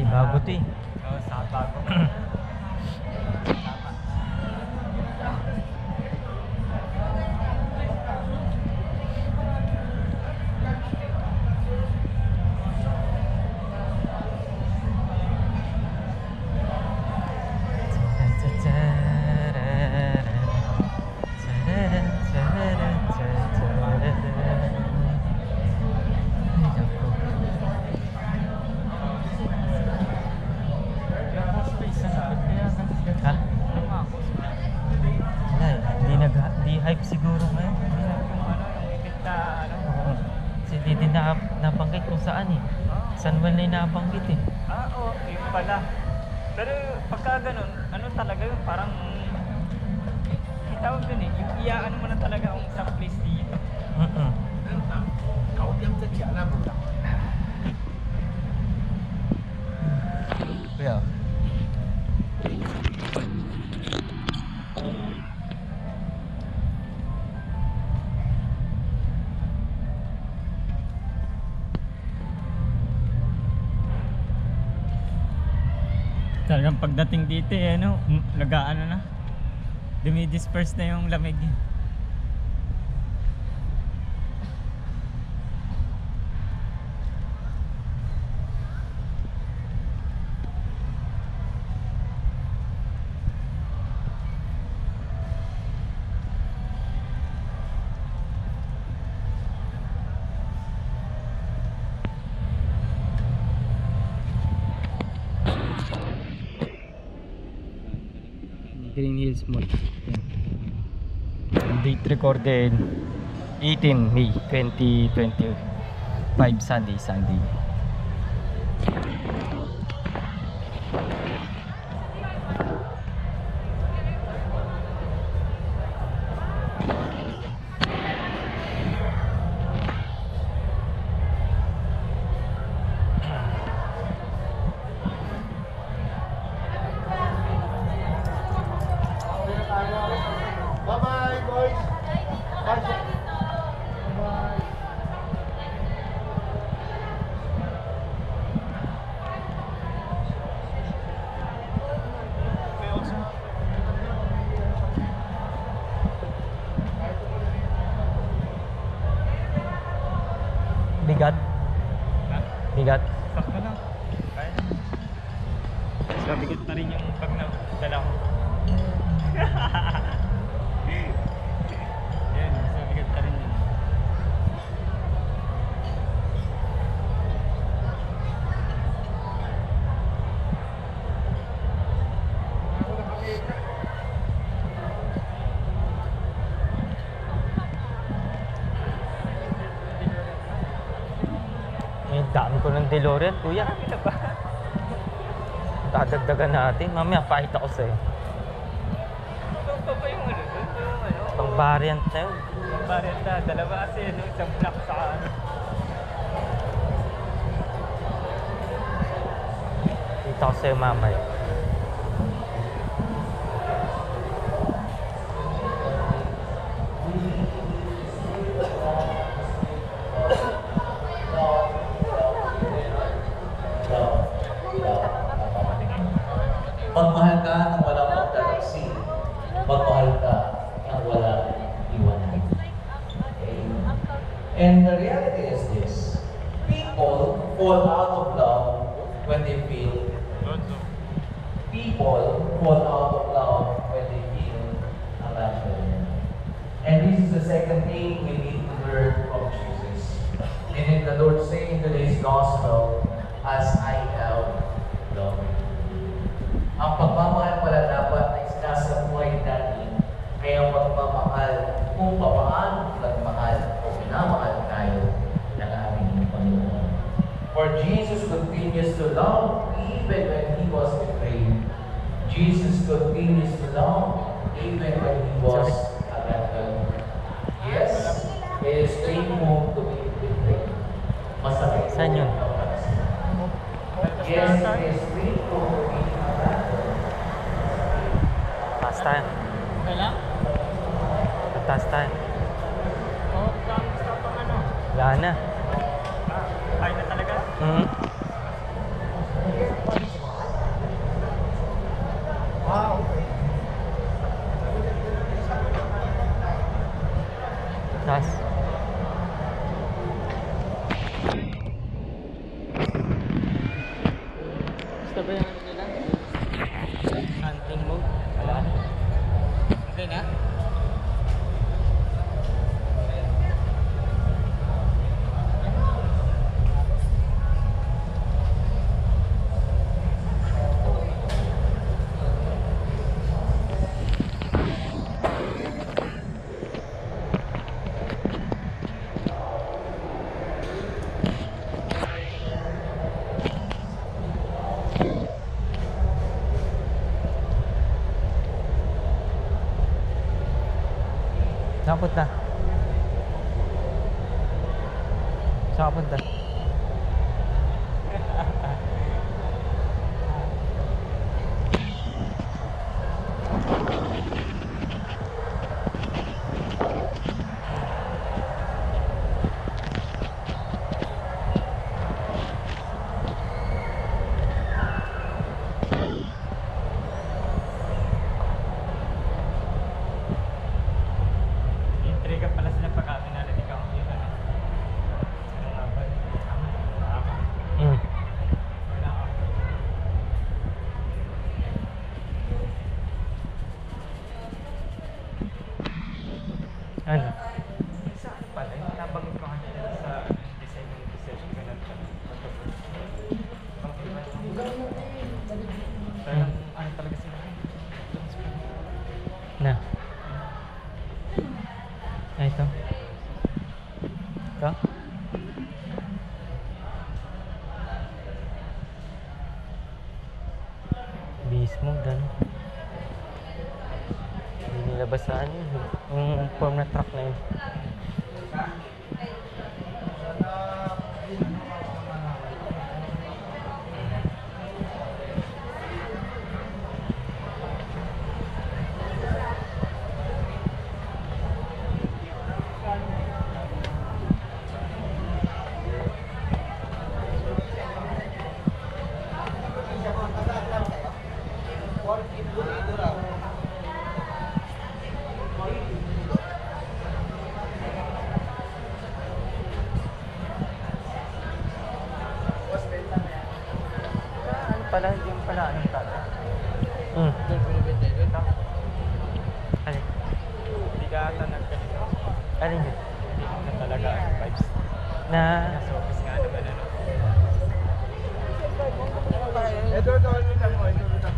bago to eh. Oo, sa bago. Ha? Wala eh. Di hype siguro ngayon. Oo. Kasi di din nabanggit kung saan eh. San Juan na yung nabanggit eh. Oo, yun pala. Pero pagka ganun, ano talaga yun, parang itawag dun eh, yung iyaan mo na talaga kung isang place dito. Kuya. Talagang pagdating dito eh, ano, lagaan na. Dumidisperse na yung lamig. Green Hills Mall. Date recorded 18 May 2025 Sunday. Bye-bye, boys. Bye. Bigat? Ha? Bigat? Sakto lang. Kaya na. Mas mabigat na rin yung pag dala ko. Yan, mas mabigat na rin yun. May dami ko ng DeLorean, kuya. Ito ba? Dadagdagan natin. Mamaya pakita ko sa'yo. Ito pa yung ano? Ito yung ano? Pang variant na yun. Barenta, dalawa kasi ano, isang black sa ano. Pakita ko sa'yo mamaya. Magmahal ka ng walang pagdalaksi. Magmahal ka ng walang iwanan. Okay? And the reality is this. People fall out of love when they feel. People fall out of love when they feel abandoned. And this is the second thing we need to learn from Jesus. And then the Lord saying in today's gospel, as I have loved you. Ang pagmamahal pala dapat ay sinasabuhay natin ay ang pagmamahal kung papaano nagmahal o pinamahal tayo ng aming Panginoon. For Jesus continues to love even when He was betrayed. Jesus continues to love even when He was abandoned. Yes, it is painful to be betrayed. Masakit. Saan yun? Yes, it is painful to be abandoned. Taas tayo. Okay lang? Taas tayo. Oo, gusto pang ano? Wala na. Kaya na talaga? Mhm. ba yung ano nila? Hunting mode? Wala na. Hindi na? Saan punta? Saan punta? Intriga pala sila pag kami narinig ako yun. Ano nga ba? Hmm. Wala ako. Ano? Sa ano pala? Yung nabanggit ko kanina sa design ng decision ko lang pala. Talagang ano talaga sila? Na. Ay, ito. Ito? Beast mode, ano? Hindi nila basahan yun. Yung form na truck na yun. Ano pala? Yung pala anong tala? Hmm. Doon binibenta yun? Ito? Alin? Hindi ka ata nagkanito. Alin yun? Hindi na talaga ang vibes. Na... Nasa office nga naman ano. Ito, ito, ito, ito, ito, ito, ito.